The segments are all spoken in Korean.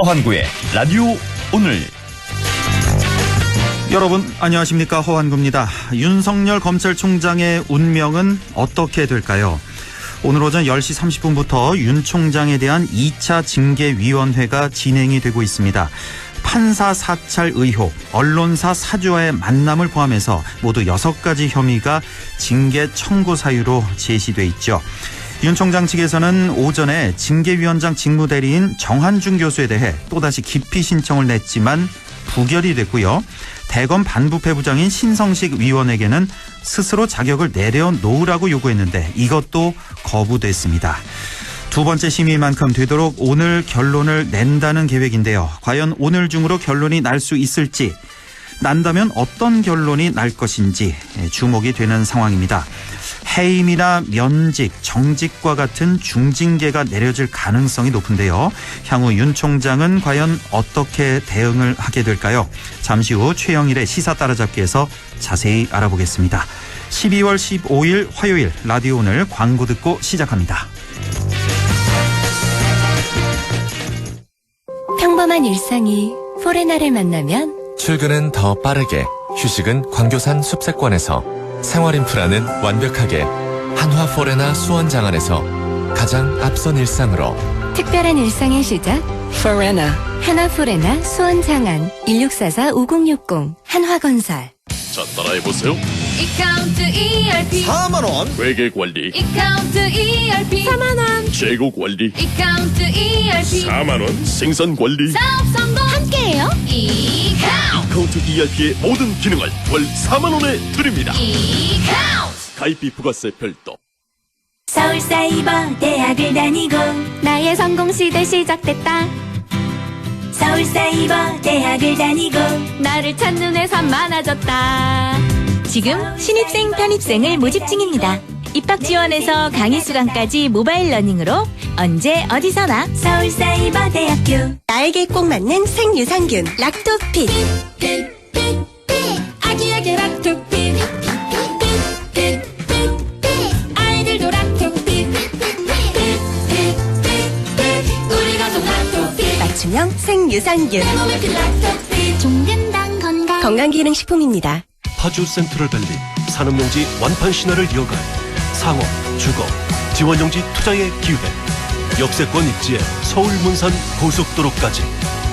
허환구의 라디오 오늘. 여러분 안녕하십니까, 허환구입니다. 윤석열 검찰총장의 운명은 어떻게 될까요? 오늘 오전 10시 30분부터 윤 총장에 대한 2차 징계위원회가 진행이 되고 있습니다. 판사 사찰 의혹, 언론사 사주와의 만남을 포함해서 모두 6가지 혐의가 징계 청구 사유로 제시돼 있죠. 윤 총장 측에서는 오전에 징계위원장 직무대리인 정한중 교수에 대해 또다시 기피 신청을 냈지만 부결이 됐고요. 대검 반부패 부장인 신성식 위원에게는 스스로 자격을 내려놓으라고 요구했는데 이것도 거부됐습니다. 두 번째 심의만큼 되도록 오늘 결론을 낸다는 계획인데요. 과연 오늘 중으로 결론이 날 수 있을지, 난다면 어떤 결론이 날 것인지 주목이 되는 상황입니다. 해임이나 면직, 정직과 같은 중징계가 내려질 가능성이 높은데요. 향후 윤 총장은 과연 어떻게 대응을 하게 될까요? 잠시 후 최영일의 시사 따라잡기에서 자세히 알아보겠습니다. 12월 15일 화요일 라디오 오늘 광고 듣고 시작합니다. 평범한 일상이 포레나를 만나면 출근은 더 빠르게, 휴식은 광교산 숲세권에서, 생활 인프라는 완벽하게 한화 포레나 수원장안에서 가장 앞선 일상으로. 특별한 일상의 시작 포레나, 한화 포레나 수원장안 1644-5060 한화건설. 자, 따라해보세요. 이카운트 ERP 4만원 회계관리, 이카운트 ERP 4만원 재고관리, 이카운트 ERP 4만원 생산관리. 사업 성공 함께해요. 이카운트 ERP의 모든 기능을 월 4만원에 드립니다. 이카운트. 가입비 부가세 별도. 서울사이버대학을 다니고 나의 성공시대 시작됐다. 서울사이버대학을 다니고 나를 찾는 회사 많아졌다. 지금 신입생 편입생을 모집 중입니다. 입학 지원에서 강의 수강까지 모바일 러닝으로 언제 어디서나 서울사이버대학교. 나에게 꼭 맞는 생유산균 락토핏. 아기에게 락토핏. 아이들도 락토핏. 우리 가족 락토핏. 맞춤형 생유산균. 내 몸에 필 락토핏. 종근당 건강기능식품입니다. 파주 센트럴밸리 산업용지 완판 신화를 이어갈 상업, 주거, 지원용지 투자의 기회. 역세권 입지에 서울 문산 고속도로까지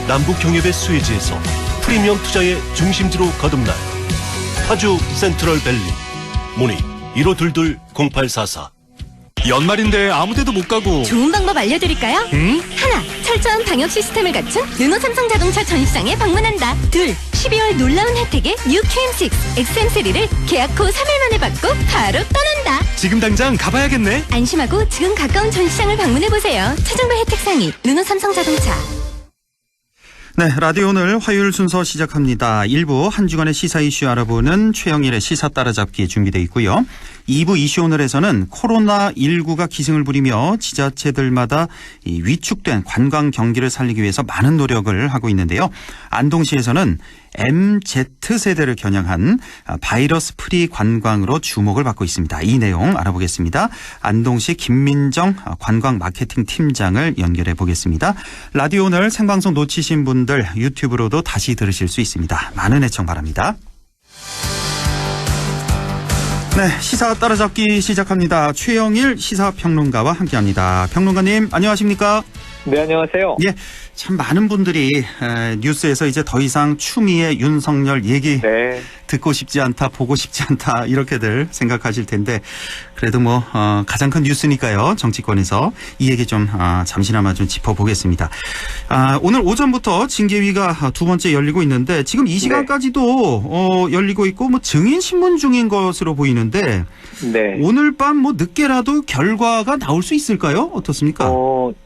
남북경협의 수혜지에서 프리미엄 투자의 중심지로 거듭날 파주 센트럴밸리. 문의 1522-0844. 연말인데 아무데도 못 가고. 좋은 방법 알려드릴까요? 하나, 철저한 방역 시스템을 갖춘 르노 삼성자동차 전시장에 방문한다. 둘, 12월 놀라운 혜택의 뉴 QM6 XM3를 계약 후 3일 만에 받고 바로 떠난다. 지금 당장 가봐야겠네. 안심하고 지금 가까운 전시장을 방문해보세요. 최종별 혜택 상위 르노 삼성자동차. 네, 라디오 오늘 화요일 순서 시작합니다. 1부 한 주간의 시사 이슈 알아보는 최영일의 시사 따라잡기 준비되어 있고요. 2부 이슈 오늘에서는 코로나19가 기승을 부리며 지자체들마다 위축된 관광 경기를 살리기 위해서 많은 노력을 하고 있는데요. 안동시에서는 MZ세대를 겨냥한 바이러스 프리 관광으로 주목을 받고 있습니다. 이 내용 알아보겠습니다. 안동시 김민정 관광 마케팅 팀장을 연결해 보겠습니다. 라디오 오늘 생방송 놓치신 분들 유튜브로도 다시 들으실 수 있습니다. 많은 애청 바랍니다. 네, 시사 따라잡기 시작합니다. 최영일 시사평론가와 함께합니다. 평론가님 안녕하십니까? 네, 안녕하세요. 예, 참 많은 분들이 뉴스에서 이제 더 이상 추미애 윤석열 얘기 듣고 싶지 않다, 보고 싶지 않다 이렇게들 생각하실 텐데 그래도 뭐 가장 큰 뉴스니까요. 정치권에서 이 얘기 좀 잠시나마 좀 짚어보겠습니다. 오늘 오전부터 징계위가 두 번째 열리고 있는데 지금 이 시간까지도 열리고 있고 뭐 증인 신문 중인 것으로 보이는데 오늘 밤 뭐 늦게라도 결과가 나올 수 있을까요? 어떻습니까?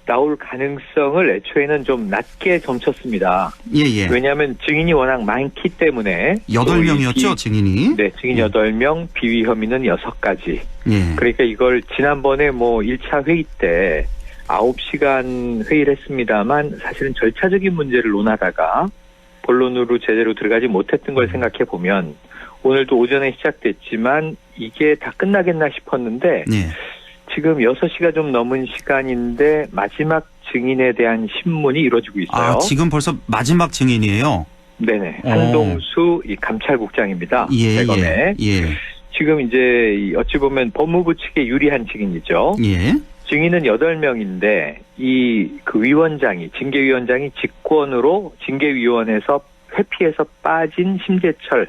나올 가능성을 애초에는 좀 낮게 점쳤습니다. 예. 왜냐하면 증인이 워낙 많기 때문에. 8명이었죠, 증인이? 네, 증인 8명, 비위 혐의는 6가지. 예. 그러니까 이걸 지난번에 뭐 1차 회의 때 9시간 회의를 했습니다만 사실은 절차적인 문제를 논하다가 본론으로 제대로 들어가지 못했던 걸 생각해 보면 오늘도 오전에 시작됐지만 이게 다 끝나겠나 싶었는데 지금 6시가 좀 넘은 시간인데 마지막 증인에 대한 신문이 이루어지고 있어요. 아, 지금 벌써 마지막 증인이에요? 네네. 한동수 이 감찰국장입니다. 예, 대검에. 예. 지금 이제 어찌 보면 법무부 측에 유리한 증인이죠. 예. 증인은 8명인데 그 위원장이 징계위원장이 직권으로 징계위원회에서 회피해서 빠진 심재철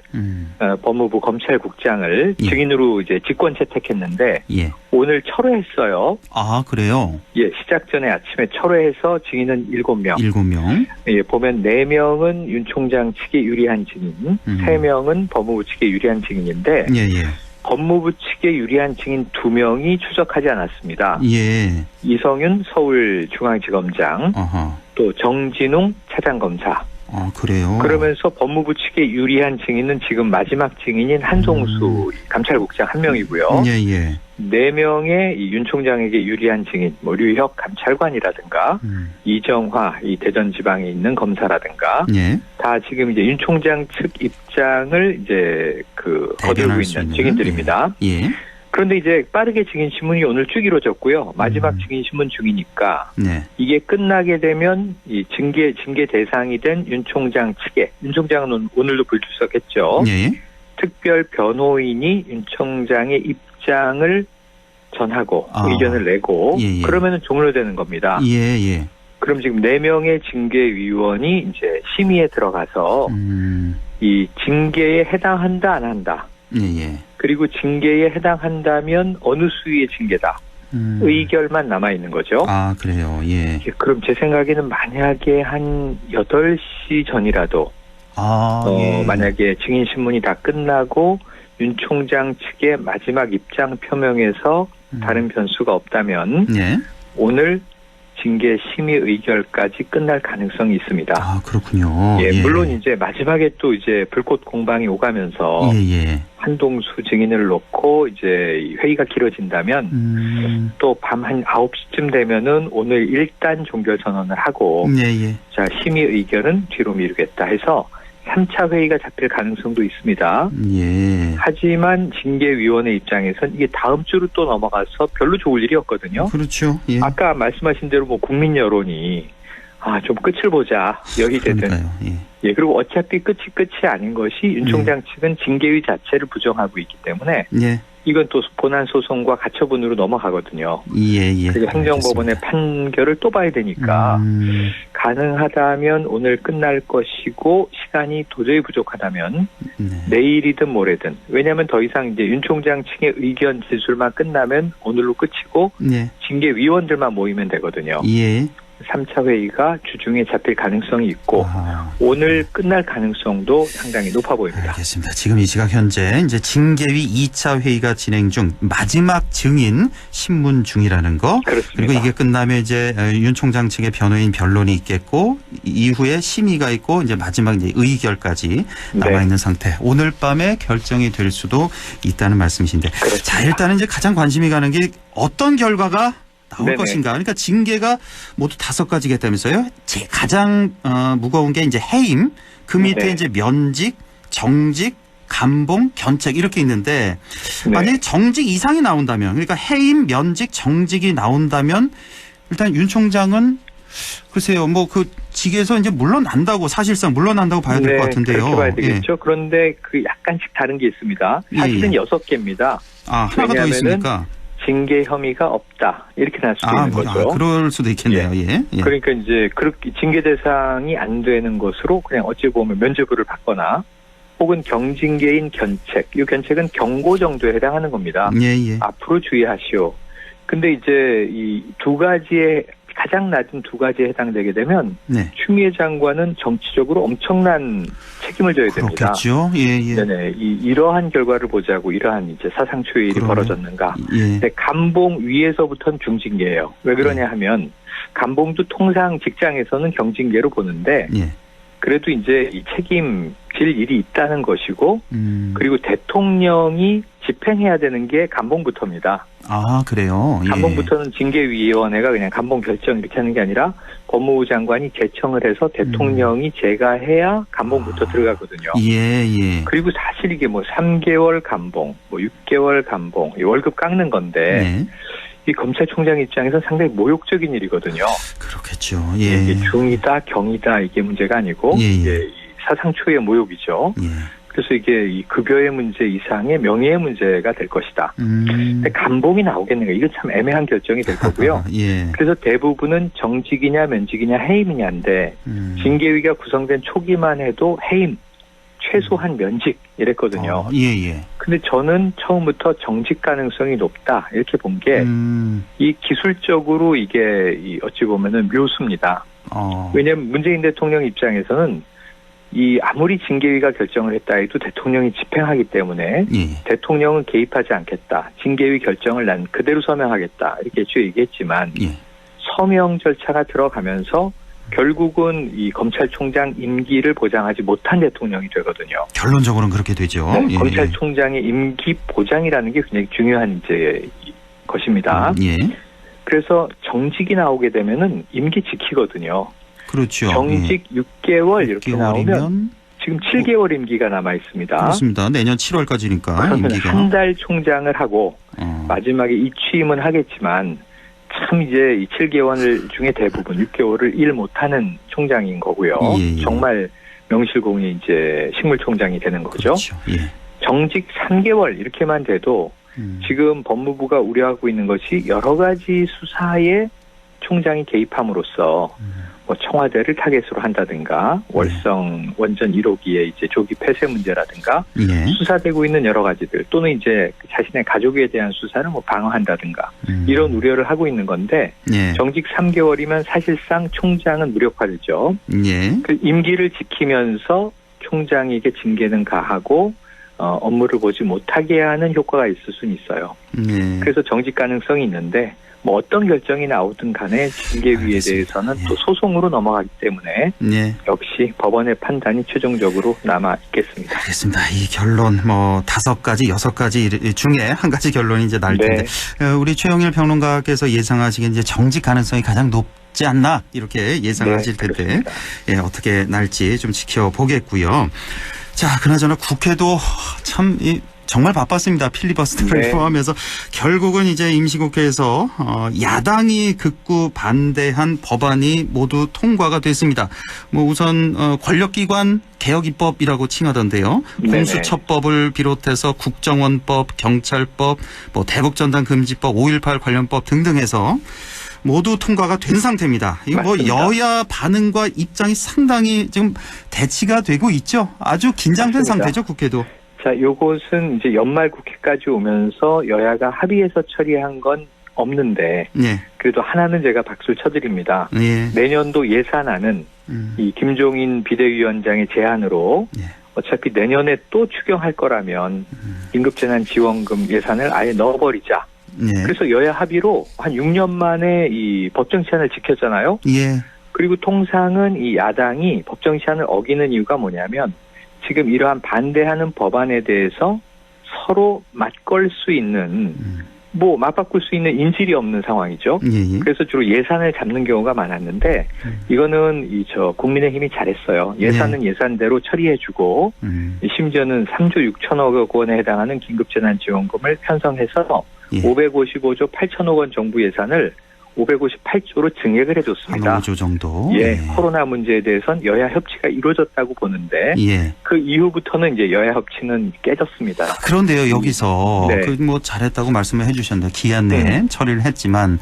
법무부 검찰국장을 예. 증인으로 이제 직권 채택했는데 예. 오늘 철회했어요. 아, 그래요? 예, 시작 전에 아침에 철회해서 증인은 7명. 7명. 예, 보면 4명은 윤 총장 측에 유리한 증인, 3명은 법무부 측에 유리한 증인인데 예, 예. 법무부 측에 유리한 증인 2명이 출석하지 않았습니다. 예. 이성윤 서울중앙지검장, 어허. 또 정진웅 차장검사. 아, 그래요? 그러면서 법무부 측에 유리한 증인은 지금 마지막 증인인 한동수 감찰국장 1명이고요. 예, 예. 4명의 윤 총장에게 유리한 증인, 류혁 감찰관이라든가, 이정화 이 대전지방에 있는 검사라든가, 예. 다 지금 이제 윤 총장 측 입장을 이제 거두고 있는 증인들입니다. 예. 그런데 이제 빠르게 증인 신문이 오늘 쭉 이루어졌고요. 마지막 증인 신문 중이니까 네. 이게 끝나게 되면 이 징계 대상이 된 윤 총장 측에 윤 총장은 오늘도 불출석했죠. 예. 특별 변호인이 윤 총장의 입장을 전하고 의견을 내고 예, 예. 그러면은 종료되는 겁니다. 예, 예. 그럼 지금 4명의 징계위원이 이제 심의에 들어가서 이 징계에 해당한다 안 한다. 예, 예. 그리고 징계에 해당한다면 어느 수위의 징계다. 의결만 남아있는 거죠. 아, 그래요. 예. 그럼 제 생각에는 만약에 한 8시 전이라도 예. 만약에 증인 신문이 다 끝나고 윤 총장 측의 마지막 입장 표명에서 다른 변수가 없다면 예. 오늘 징계 심의 의결까지 끝날 가능성이 있습니다. 아, 그렇군요. 예, 예. 물론 이제 마지막에 또 이제 불꽃 공방이 오가면서 예, 예. 한동수 증인을 놓고 이제 회의가 길어진다면 또 밤 한 9시쯤 되면은 오늘 일단 종결 선언을 하고 예, 예. 자, 심의 의결은 뒤로 미루겠다 해서 3차 회의가 잡힐 가능성도 있습니다. 예. 하지만 징계위원회 입장에선 이게 다음 주로 또 넘어가서 별로 좋을 일이 없거든요. 그렇죠. 예. 아까 말씀하신 대로 뭐 국민 여론이 좀 끝을 보자. 여기 되든. 그러니까요. 예. 예, 그리고 어차피 끝이 아닌 것이 윤 총장 측은 징계위 자체를 부정하고 있기 때문에 예. 이건 또 본안 소송과 가처분으로 넘어가거든요. 예, 예. 그리고 행정법원의 판결을 또 봐야 되니까 가능하다면 오늘 끝날 것이고 시간이 도저히 부족하다면 내일이든 모레든 왜냐하면 더 이상 이제 윤 총장 측의 의견 제출만 끝나면 오늘로 끝이고 예. 징계위원들만 모이면 되거든요. 예. 3차 회의가 주중에 잡힐 가능성이 있고 오늘 끝날 가능성도 상당히 높아 보입니다. 알겠습니다. 지금 이 시각 현재 이제 징계위 2차 회의가 진행 중 마지막 증인 신문 중이라는 거. 그렇습니다. 그리고 이게 끝나면 이제 윤 총장 측의 변호인 변론이 있겠고 이후에 심의가 있고 이제 마지막 이제 의결까지 남아 있는 상태. 오늘 밤에 결정이 될 수도 있다는 말씀이신데. 그렇습니다. 자, 일단은 이제 가장 관심이 가는 게 어떤 결과가 나올 네네. 것인가. 그러니까 징계가 모두 5가지겠다면서요. 가장 무거운 게 이제 해임, 그 밑에 네. 이제 면직, 정직, 감봉, 견책 이렇게 있는데 네. 만약에 정직 이상이 나온다면 그러니까 해임, 면직, 정직이 나온다면 일단 윤 총장은 글쎄요. 뭐 그 직에서 이제 물러난다고 사실상 물러난다고 봐야 될 것 같은데요. 그렇게 봐야 되겠죠. 그런데 그 약간씩 다른 게 있습니다. 사실은 6개입니다. 아, 하나가 더 있습니까? 징계 혐의가 없다. 이렇게 날 수도 있는 거죠. 그럴 수도 있겠네요. 예. 예. 그러니까 이제 그렇게 징계 대상이 안 되는 것으로 그냥 어찌 보면 면죄부를 받거나 혹은 경징계인 견책. 이 견책은 경고 정도에 해당하는 겁니다. 예, 예. 앞으로 주의하시오. 근데 이제 이 2가지의 가장 낮은 2가지에 해당되게 되면 네. 추미애 장관은 정치적으로 엄청난 책임을 져야 됩니다. 그렇겠죠. 예, 예. 네네. 이러한 결과를 보자고 이러한 이제 사상초의 일이 벌어졌는가. 예. 근데 감봉 위에서부터는 중징계예요. 왜 그러냐 하면 감봉도 통상 직장에서는 경징계로 보는데 예. 그래도 이제 이 책임질 일이 있다는 것이고 그리고 대통령이 집행해야 되는 게 감봉부터입니다. 아, 그래요? 예. 감봉부터는 징계위원회가 그냥 감봉 결정 이렇게 하는 게 아니라 법무부 장관이 제청을 해서 대통령이 제가해야 감봉부터 들어가거든요. 예, 예. 그리고 사실 이게 뭐 3개월 감봉, 뭐 6개월 감봉, 월급 깎는 건데 네. 이 검찰총장 입장에서 상당히 모욕적인 일이거든요. 그렇겠죠. 예. 이게 중이다, 경이다 이게 문제가 아니고 예, 예. 이게 이 사상 초유의 모욕이죠. 예. 그래서 이게 이 급여의 문제 이상의 명예의 문제가 될 것이다. 근데 감봉이 나오겠는가? 이건 참 애매한 결정이 될 거고요. 예. 그래서 대부분은 정직이냐 면직이냐 해임이냐인데 징계위가 구성된 초기만 해도 해임, 최소한 면직 이랬거든요. 예. 근데 저는 처음부터 정직 가능성이 높다 이렇게 본 게 이 기술적으로 이게 이 어찌 보면은 묘수입니다. 왜냐하면 문재인 대통령 입장에서는 이 아무리 징계위가 결정을 했다 해도 대통령이 집행하기 때문에 예. 대통령은 개입하지 않겠다. 징계위 결정을 난 그대로 서명하겠다. 이렇게 애초에 얘기했지만 예. 서명 절차가 들어가면서 결국은 이 검찰총장 임기를 보장하지 못한 대통령이 되거든요. 결론적으로는 그렇게 되죠. 네, 예. 검찰총장의 임기 보장이라는 게 굉장히 중요한 이제 것입니다. 예. 그래서 정직이 나오게 되면은 임기 지키거든요. 그렇죠. 정직 6개월 이렇게 6개월이면 나오면 지금 7개월 임기가 남아 있습니다. 그렇습니다. 내년 7월까지니까 그러면 임기가. 한 달 총장을 하고 마지막에 이취임은 하겠지만 참 이제 이 7개월 중에 대부분 6개월을 일 못하는 총장인 거고요. 예. 정말 명실공히 이제 식물총장이 되는 거죠. 그렇죠. 예. 정직 3개월 이렇게만 돼도 지금 법무부가 우려하고 있는 것이 여러 가지 수사에 총장이 개입함으로써 뭐 청와대를 타겟으로 한다든가 월성 원전 1호기의 이제 조기 폐쇄 문제라든가 예. 수사되고 있는 여러 가지들 또는 이제 자신의 가족에 대한 수사를 뭐 방어한다든가 이런 우려를 하고 있는 건데 예. 정직 3개월이면 사실상 총장은 무력화되죠. 예. 그 임기를 지키면서 총장에게 징계는 가하고 업무를 보지 못하게 하는 효과가 있을 수는 있어요. 예. 그래서 정직 가능성이 있는데 뭐 어떤 결정이 나오든 간에 징계위에 대해서는 또 소송으로 넘어가기 때문에 예. 역시 법원의 판단이 최종적으로 남아 있겠습니다. 알겠습니다. 이 결론 뭐 5가지, 6가지 중에 한 가지 결론이 이제 날 텐데 우리 최영일 평론가께서 예상하시기에 이제 정직 가능성이 가장 높지 않나 이렇게 예상하실 텐데 예, 어떻게 날지 좀 지켜보겠고요. 자, 그나저나 국회도 참 정말 바빴습니다. 필리버스터를 포함해서 결국은 이제 임시국회에서 야당이 극구 반대한 법안이 모두 통과가 됐습니다. 뭐 우선 권력기관 개혁입법이라고 칭하던데요. 공수처법을 비롯해서 국정원법, 경찰법, 뭐 대북전단 금지법, 5.18 관련법 등등해서 모두 통과가 된 상태입니다. 이거 뭐 여야 반응과 입장이 상당히 지금 대치가 되고 있죠. 아주 긴장된 상태죠, 국회도. 자, 요것은 이제 연말 국회까지 오면서 여야가 합의해서 처리한 건 없는데 그래도 하나는 제가 박수를 쳐드립니다. 내년도 예산안은 이 김종인 비대위원장의 제안으로 어차피 내년에 또 추경할 거라면 긴급재난지원금 예산을 아예 넣어버리자. 그래서 여야 합의로 한 6년 만에 이 법정 시한을 지켰잖아요. 그리고 통상은 이 야당이 법정 시한을 어기는 이유가 뭐냐면 지금 이러한 반대하는 법안에 대해서 서로 맞걸 수 있는 뭐 맞바꿀 수 있는 인질이 없는 상황이죠. 그래서 주로 예산을 잡는 경우가 많았는데 이거는 국민의힘이 잘했어요. 예산은 예산대로 처리해주고 심지어는 3조 6천억 원에 해당하는 긴급재난지원금을 편성해서 555조 8천억 원 정부 예산을 558조로 증액을 해줬습니다. 5조 정도. 코로나 문제에 대해서는 여야 협치가 이루어졌다고 보는데 그 이후부터는 이제 여야 협치는 깨졌습니다. 그런데요, 여기서 그 뭐 잘했다고 말씀을 해주셨는데 기한 내에 처리를 했지만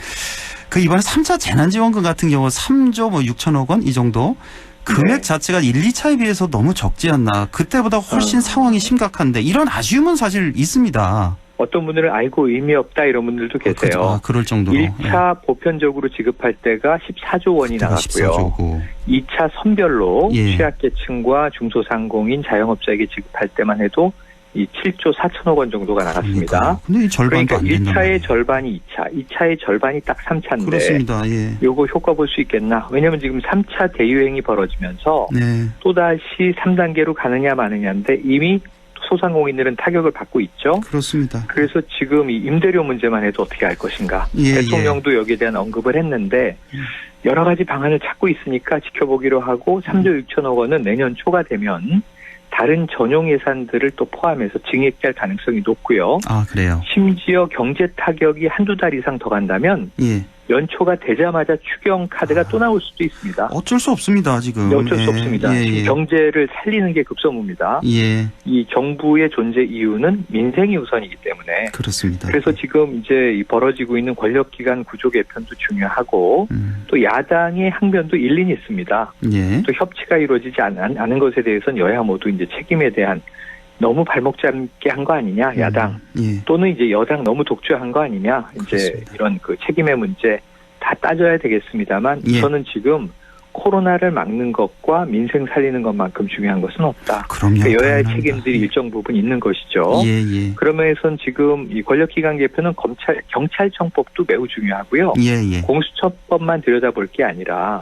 그 이번에 3차 재난지원금 같은 경우 3조 뭐 6천억 원 이 정도 금액 자체가 1, 2차에 비해서 너무 적지 않나. 그때보다 훨씬 상황이 심각한데 이런 아쉬움은 사실 있습니다. 어떤 분들은 알고 의미 없다 이런 분들도 계세요. 그럴 정도로. 1차 보편적으로 지급할 때가 14조 원이 나갔고요. 14조고. 2차 선별로 취약계층과 중소상공인 자영업자에게 지급할 때만 해도 이 7조 4천억 원 정도가 나갔습니다. 근데 이 절반도 그러니까 1차의 절반이 2차, 2차의 절반이 딱 3차인데. 그렇습니다. 요거 효과 볼 수 있겠나? 왜냐하면 지금 3차 대유행이 벌어지면서 또다시 3단계로 가느냐 마느냐인데 이미 소상공인들은 타격을 받고 있죠. 그렇습니다. 그래서 지금 이 임대료 문제만 해도 어떻게 할 것인가. 대통령도 여기에 대한 언급을 했는데 여러 가지 방안을 찾고 있으니까 지켜보기로 하고 3조 6천억 원은 내년 초가 되면 다른 전용 예산들을 또 포함해서 증액될 가능성이 높고요. 아, 그래요? 심지어 경제 타격이 한두 달 이상 더 간다면 예. 연초가 되자마자 추경 카드가 또 나올 수도 있습니다. 어쩔 수 없습니다, 지금. 어쩔 수 없습니다. 예. 경제를 살리는 게 급선무입니다. 예. 이 정부의 존재 이유는 민생이 우선이기 때문에. 그렇습니다. 그래서 지금 이제 이 벌어지고 있는 권력기관 구조 개편도 중요하고 또 야당의 항변도 일리는 있습니다. 예. 또 협치가 이루어지지 않은 것에 대해서는 여야 모두 이제 책임에 대한 너무 발목 잡게 한 거 아니냐, 야당. 예. 또는 이제 여당 너무 독주한 거 아니냐, 이제 그렇습니다. 이런 그 책임의 문제 다 따져야 되겠습니다만, 예. 저는 지금 코로나를 막는 것과 민생 살리는 것만큼 중요한 것은 없다. 그럼요. 그러니까 여야의 당연합니다. 책임들이 일정 부분 있는 것이죠. 예, 예. 그러면서 지금 이 권력기관 개편은 경찰청법도 매우 중요하고요. 예, 예. 공수처법만 들여다볼 게 아니라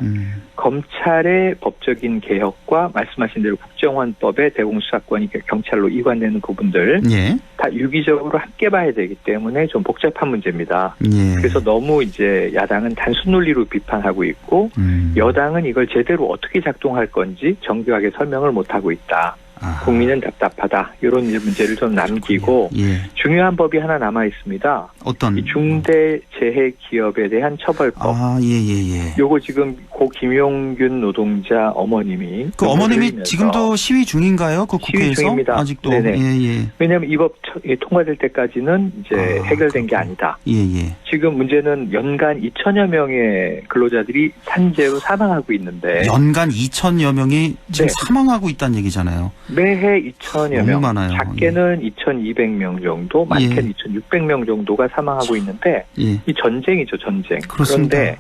검찰의 법적인 개혁과 말씀하신 대로 국정원법의 대공수사권이 경찰로 이관되는 부분들 예. 다 유기적으로 함께 봐야 되기 때문에 좀 복잡한 문제입니다. 예. 그래서 너무 이제 야당은 단순 논리로 비판하고 있고 여당은 이걸 제대로 어떻게 작동할 건지 정교하게 설명을 못하고 있다. 아하. 국민은 답답하다. 이런 문제를 좀 남기고 예. 중요한 법이 하나 남아 있습니다. 어떤? 이 중대재해 기업에 대한 처벌법. 아, 예, 예, 예. 요거 지금 고 김용균 노동자 어머님이 그 어머님이 흘리면서 지금도 시위 중인가요? 그 국회에서? 시위 중입니다. 아직도? 네네. 예, 예. 왜냐하면 이 법 통과될 때까지는 이제 해결된 게 아니다. 예, 예. 지금 문제는 연간 2천여 명의 근로자들이 산재로 사망하고 있는데 연간 2천여 명이 지금 네. 사망하고 있다는 얘기잖아요. 매해 2천여 너무 명, 많아요. 작게는 2,200명 정도, 많게는 2,600명 정도가 사망하고 있는데 예. 이 전쟁이죠, 전쟁. 그렇습니다. 그런데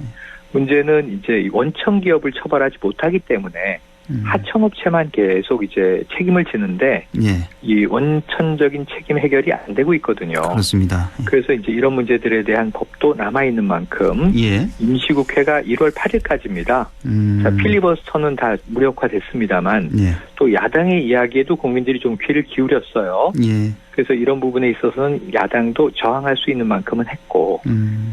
문제는 이제 원청 기업을 처벌하지 못하기 때문에 하청업체만 계속 이제 책임을 지는데 예. 이 원천적인 책임 해결이 안 되고 있거든요. 그렇습니다. 그래서 이제 이런 문제들에 대한 법도 남아 있는 만큼 예. 임시국회가 1월 8일까지입니다. 자, 필리버스터는 다 무력화됐습니다만 예. 또 야당의 이야기에도 국민들이 좀 귀를 기울였어요. 예. 그래서 이런 부분에 있어서는 야당도 저항할 수 있는 만큼은 했고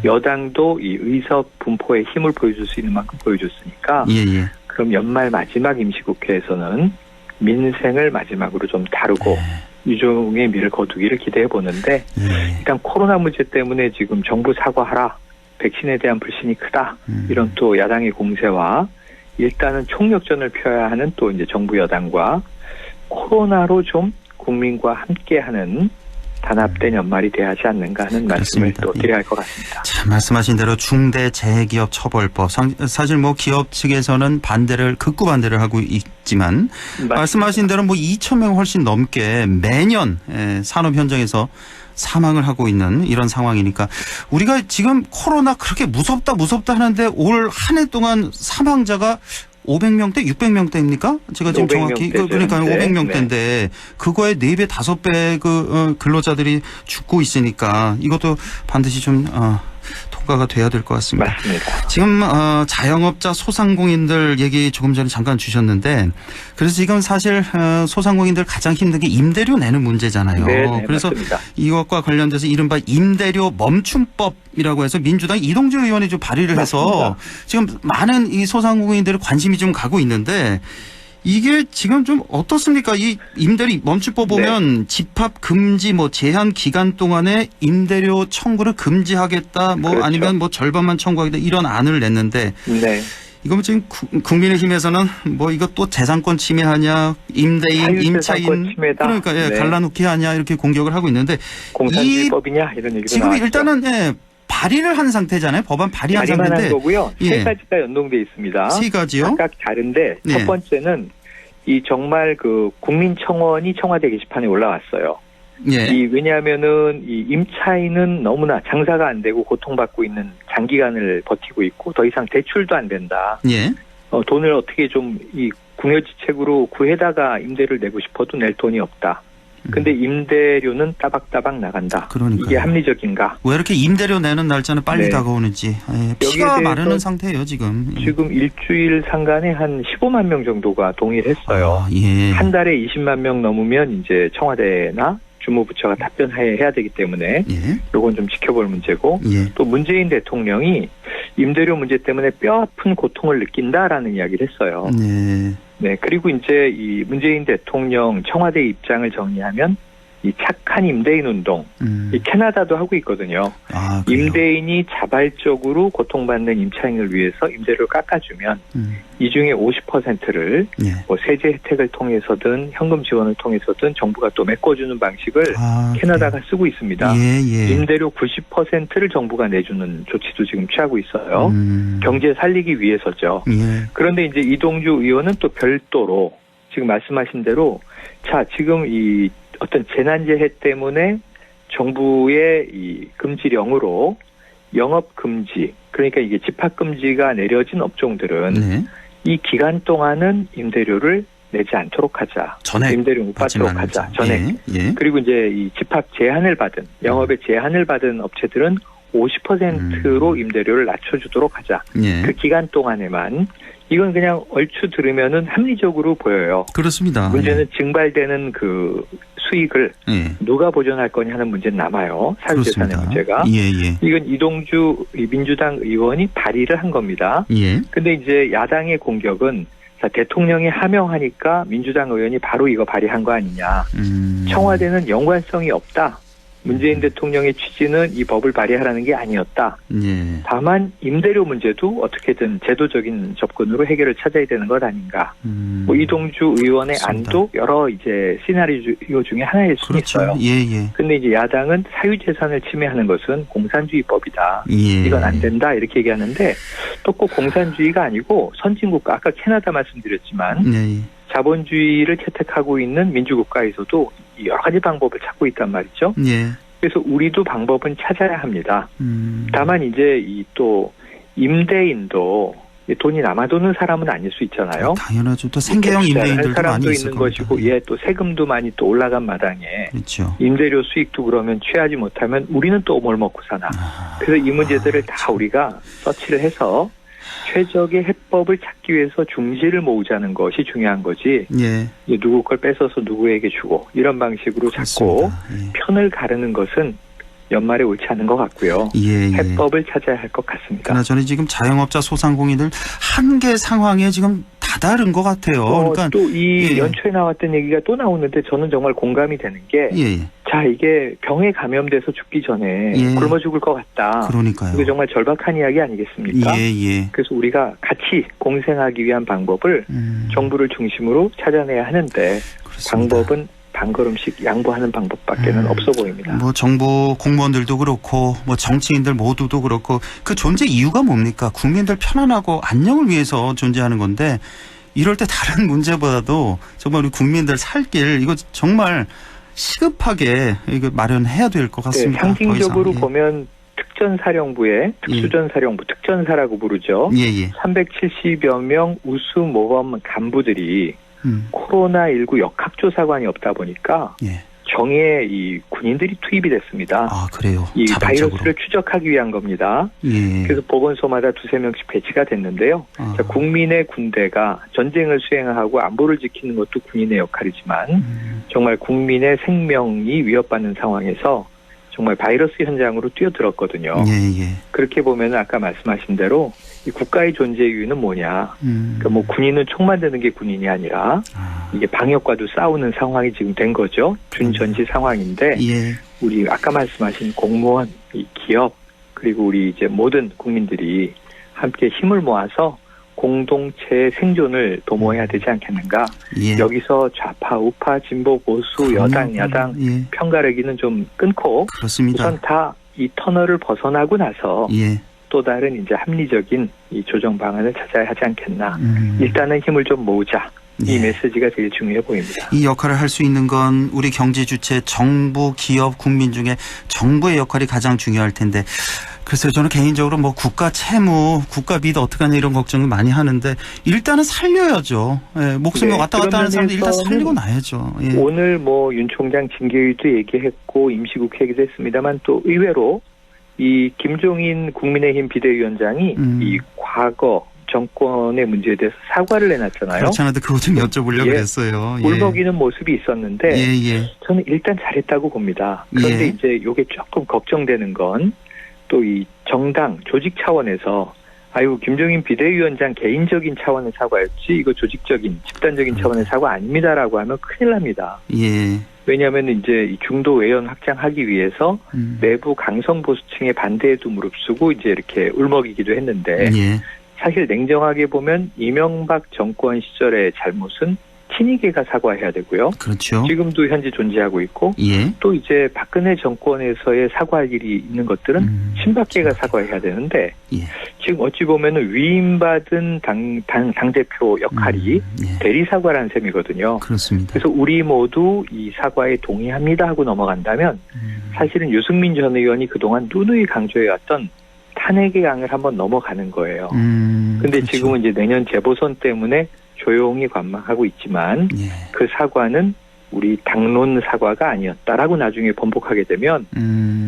여당도 이 의석 분포의 힘을 보여줄 수 있는 만큼 보여줬으니까 예, 예. 그럼 연말 마지막 임시국회에서는 민생을 마지막으로 좀 다루고 유종의 미를 거두기를 기대해 보는데 예. 일단 코로나 문제 때문에 지금 정부 사과하라, 백신에 대한 불신이 크다 이런 또 야당의 공세와 일단은 총력전을 펴야 하는 또 이제 정부 여당과 코로나로 좀 국민과 함께하는 단합된 연말이 돼야 하지 않는가 하는 말씀을 그렇습니다. 또 드려야 할 것 같습니다. 참 말씀하신 대로 중대재해기업 처벌법 사실 뭐 기업 측에서는 극구 반대를 하고 있지만 맞습니다. 말씀하신 대로 뭐 2천 명 훨씬 넘게 매년 산업 현장에서 사망을 하고 있는 이런 상황이니까 우리가 지금 코로나 그렇게 무섭다 하는데 올 한 해 동안 사망자가 500명대, 600명대입니까? 제가 지금 500 정확히 명대죠. 그러니까 네. 500명대인데 그거에 4배, 5배 근로자들이 죽고 있으니까 이것도 반드시 좀 통과가 돼야 될 것 같습니다. 맞습니다. 지금 자영업자 소상공인들 얘기 조금 전에 잠깐 주셨는데 그래서 지금 사실 소상공인들 가장 힘든 게 임대료 내는 문제잖아요. 네, 그래서 맞습니다. 이것과 관련돼서 이른바 임대료 멈춤법이라고 해서 민주당 이동주 의원이 좀 발의를 해서 맞습니다. 지금 많은 이 소상공인들의 관심이 좀 가고 있는데 이게 지금 좀 어떻습니까? 이 임대료 멈춤법 보면 집합 금지 제한 기간 동안에 임대료 청구를 금지하겠다 그렇죠. 아니면 절반만 청구하겠다 이런 안을 냈는데 네. 이거 지금 국민의힘에서는 이거 또 재산권 침해하냐 임대인 임차인 침해다. 그러니까 네. 갈라놓기 하냐 이렇게 공격을 하고 있는데 공산주의법이냐 이런 얘기도 지금 나왔죠. 일단은 발의를 한 상태잖아요. 법안 발의한 발의만 상태인데 한 거고요. 예. 세 가지가 연동돼 있습니다. 세 가지요? 각각 다른데 네. 첫 번째는 이 정말 그 국민청원이 청와대 게시판에 올라왔어요. 예. 왜냐하면은 이 임차인은 너무나 장사가 안 되고 고통받고 있는 장기간을 버티고 있고 더 이상 대출도 안 된다. 예. 돈을 어떻게 좀 이 궁여지책으로 구해다가 임대를 내고 싶어도 낼 돈이 없다. 근데 임대료는 따박따박 나간다. 그러니까요. 이게 합리적인가? 왜 이렇게 임대료 내는 날짜는 빨리 네. 다가오는지 피가 여기에 마르는 대해서 상태예요 지금. 지금 일주일 상간에 한 15만 명 정도가 동의를 했어요. 예. 한 달에 20만 명 넘으면 이제 청와대나 주무부처가 답변해야 되기 때문에 예. 이건 좀 지켜볼 문제고 예. 또 문재인 대통령이 임대료 문제 때문에 뼈아픈 고통을 느낀다라는 이야기를 했어요. 네. 네, 그리고 이제 이 문재인 대통령 청와대 입장을 정리하면 이 착한 임대인 운동, 이 캐나다도 하고 있거든요. 아, 그래요? 임대인이 자발적으로 고통받는 임차인을 위해서 임대료를 깎아주면 이 중에 50%를 예. 뭐 세제 혜택을 통해서든 현금 지원을 통해서든 정부가 또 메꿔주는 방식을 캐나다가 쓰고 있습니다. 임대료 90%를 정부가 내주는 조치도 지금 취하고 있어요. 경제 살리기 위해서죠. 예. 그런데 이제 이동주 의원은 또 별도로 지금 말씀하신 대로 자 지금 이 어떤 재난재해 때문에 정부의 이 금지령으로 영업 금지, 그러니까 이게 집합 금지가 내려진 업종들은 네. 이 기간 동안은 임대료를 내지 않도록 하자. 전액 임대료 못 받도록 하자. 전액. 예. 그리고 이제 이 집합 제한을 받은 영업에 제한을 받은 업체들은 50%로 임대료를 낮춰주도록 하자. 예. 그 기간 동안에만. 이건 그냥 얼추 들으면은 합리적으로 보여요. 그렇습니다. 문제는 증발되는 그 수익을 누가 보존할 거냐 하는 문제는 남아요. 사유재산의 문제가. 이건 이동주 민주당 의원이 발의를 한 겁니다. 근데 이제 야당의 공격은 자, 대통령이 하명하니까 민주당 의원이 바로 이거 발의한 거 아니냐. 청와대는 연관성이 없다. 문재인 대통령의 취지는 이 법을 발의하라는 게 아니었다. 다만 임대료 문제도 어떻게든 제도적인 접근으로 해결을 찾아야 되는 것 아닌가. 뭐 이동주 의원의 안도 여러 이제 시나리오 중에 하나일 수 있어요. 근데 이제 야당은 사유재산을 침해하는 것은 공산주의법이다. 이건 안 된다 이렇게 얘기하는데 또 꼭 공산주의가 아니고 선진국가 아까 캐나다 말씀드렸지만 자본주의를 채택하고 있는 민주국가에서도 여러 가지 방법을 찾고 있단 말이죠. 그래서 우리도 방법은 찾아야 합니다. 다만 이제 이 또 임대인도 돈이 남아도는 사람은 아닐 수 있잖아요. 당연하죠. 또 생계형 임대인들도 많이 있을 있는 것이고, 또 세금도 많이 또 올라간 마당에 그렇죠. 임대료 수익도 그러면 취하지 못하면 우리는 또 뭘 먹고 사나. 그래서 이 문제들을 다 우리가 서치를 해서 최적의 해법을 찾기 위해서 중지를 모으자는 것이 중요한 거지. 누구 걸 뺏어서 누구에게 주고 이런 방식으로 자꾸 편을 가르는 것은 연말에 옳지 않은 것 같고요. 해법을 찾아야 할 것 같습니다. 그나저나 지금 자영업자 소상공인들 한계 상황에 지금 다다른 것 같아요. 그러니까 또 이 연초에 나왔던 얘기가 또 나오는데 저는 정말 공감이 되는 게 자, 이게 병에 감염돼서 죽기 전에 굶어 죽을 것 같다. 그러니까요. 이게 정말 절박한 이야기 아니겠습니까? 그래서 우리가 같이 공생하기 위한 방법을 정부를 중심으로 찾아내야 하는데 방법은 반걸음씩 양보하는 방법밖에는 없어 보입니다. 뭐 정부 공무원들도 그렇고 뭐 정치인들 모두도 그렇고 그 존재 이유가 뭡니까? 국민들 편안하고 안녕을 위해서 존재하는 건데 이럴 때 다른 문제보다도 정말 우리 국민들 살 길 이거 정말 시급하게 이거 마련해야 될 것 같습니다. 상징적으로 보면 특전사령부의 특수전사령부 특전사라고 부르죠. 370여 명 우수 모범 간부들이 코로나19 역학조사관이 없다 보니까 정의에 이 군인들이 투입이 됐습니다. 아, 그래요? 이 바이러스를 추적하기 위한 겁니다. 그래서 보건소마다 2-3명씩 배치가 됐는데요. 자, 국민의 군대가 전쟁을 수행하고 안보를 지키는 것도 군인의 역할이지만 정말 국민의 생명이 위협받는 상황에서 정말 바이러스 현장으로 뛰어들었거든요. 그렇게 보면 아까 말씀하신 대로 이 국가의 존재 이유는 뭐냐. 그러니까 뭐 군인은 총 만드는 게 군인이 아니라 이게 방역과도 싸우는 상황이 지금 된 거죠. 준전시 상황인데 우리 아까 말씀하신 공무원, 이 기업 그리고 우리 이제 모든 국민들이 함께 힘을 모아서 공동체의 생존을 도모해야 되지 않겠는가. 여기서 좌파, 우파, 진보, 보수, 여당, 야당 편가르기는 좀 끊고 우선 다 이 터널을 벗어나고 나서 또 다른 이제 합리적인 이 조정 방안을 찾아야 하지 않겠나. 일단은 힘을 좀 모으자. 이 메시지가 제일 중요해 보입니다. 이 역할을 할 수 있는 건 우리 경제 주체, 정부, 기업, 국민 중에 정부의 역할이 가장 중요할 텐데 글쎄요, 저는 개인적으로 뭐 국가 채무, 국가 빚 어떻게 하냐 이런 걱정을 많이 하는데 일단은 살려야죠. 목숨이 왔다 갔다 하는 사람들 일단 살리고 나야죠. 오늘 뭐 윤 총장 징계위도 얘기했고 임시국회 얘기도 했습니다만 또 의외로 이 김종인 국민의힘 비대위원장이 이 과거 정권의 문제에 대해서 사과를 내놨잖아요. 그렇지 않아도 그거 좀 여쭤보려고 그랬어요. 울먹이는 모습이 있었는데 저는 일단 잘했다고 봅니다. 그런데 이제 이게 조금 걱정되는 건 또 이 정당 조직 차원에서 아유, 김종인 비대위원장 개인적인 차원의 사과였지 이거 조직적인 집단적인 차원의 사과 아닙니다라고 하면 큰일 납니다. 예. 왜냐하면 이제 이 중도 외연 확장하기 위해서 내부 강성 보수층의 반대에도 무릅쓰고 이제 이렇게 울먹이기도 했는데 예. 사실 냉정하게 보면 이명박 정권 시절의 잘못은 친이계가 사과해야 되고요. 그렇죠. 지금도 현재 존재하고 있고 예. 또 이제 박근혜 정권에서의 사과할 일이 있는 것들은 친박계가 사과해야 되는데 예. 지금 어찌 보면은 위임받은 당대표 역할이 예. 대리 사과라는 셈이거든요. 그렇습니다. 그래서 우리 모두 이 사과에 동의합니다 하고 넘어간다면 사실은 유승민 전 의원이 그동안 누누이 강조해왔던 탄핵의 강을 한번 넘어가는 거예요. 근데 그렇죠. 지금은 이제 내년 재보선 때문에 조용히 관망하고 있지만 예. 그 사과는 우리 당론 사과가 아니었다라고 나중에 번복하게 되면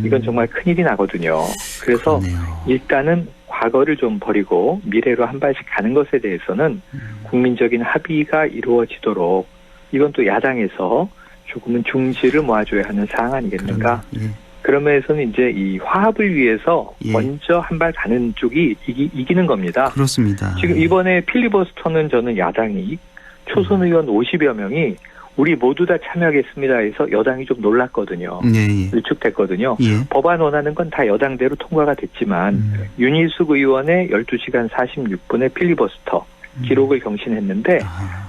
이건 정말 큰일이 나거든요. 그래서 그러네요. 일단은 과거를 좀 버리고 미래로 한 발씩 가는 것에 대해서는 국민적인 합의가 이루어지도록 이건 또 야당에서 조금은 중지를 모아줘야 하는 사항 아니겠는가. 예. 그런 면에서는 이제 이 화합을 위해서 예. 먼저 한 발 가는 쪽이 이기는 겁니다. 그렇습니다. 지금 이번에 필리버스터는 저는 야당이 초선 의원 50여 명이 우리 모두 다 참여하겠습니다 해서 여당이 좀 놀랐거든요. 예. 예. 일축됐거든요. 예. 법안 원하는 건 다 여당대로 통과가 됐지만 윤희숙 의원의 12시간 46분의 필리버스터 기록을 경신했는데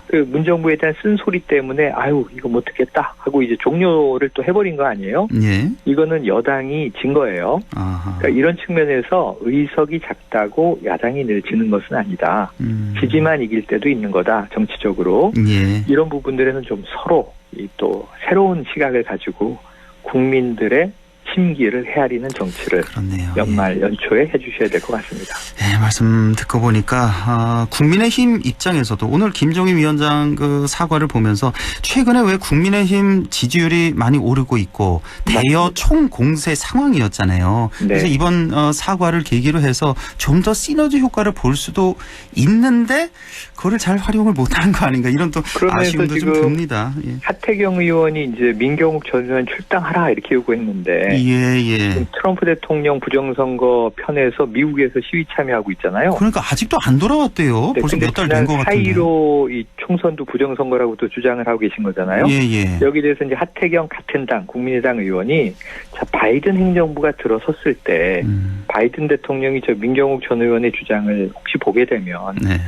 그 문정부에 대한 쓴소리 때문에 아유 이거 못 듣겠다 하고 이제 종료를 또 해버린 거 아니에요? 예. 이거는 여당이 진 거예요. 아하. 그러니까 이런 측면에서 의석이 작다고 야당이 늘 지는 것은 아니다. 지지만 이길 때도 있는 거다. 정치적으로. 예. 이런 부분들에는 좀 서로 이 또 새로운 시각을 가지고 국민들의 심기를 헤아리는 정치를 그렇네요. 연말 연초에 해주셔야 될 것 같습니다. 네, 말씀 듣고 보니까 국민의힘 입장에서도 오늘 김종인 위원장 그 사과를 보면서 최근에 왜 국민의힘 지지율이 많이 오르고 있고 대여 총공세 상황이었잖아요. 네. 그래서 이번 사과를 계기로 해서 좀 더 시너지 효과를 볼 수도 있는데 그거를 잘 활용을 못하는 거 아닌가 이런 또 아쉬움도 좀 듭니다. 예. 하태경 의원이 이제 민경욱 전 의원 출당하라 이렇게 요구했는데 예. 트럼프 대통령 부정선거 편에서 미국에서 시위 참여하고 있잖아요. 그러니까 아직도 안 돌아왔대요. 네, 벌써 몇 달 된 것 같은데. 사이로 이 총선도 부정선거라고 또 주장을 하고 계신 거잖아요. 예. 여기 대해서 이제 하태경 같은 당 국민의당 의원이 자 바이든 행정부가 들어섰을 때 바이든 대통령이 저 민경욱 전 의원의 주장을 혹시 보게 되면 네.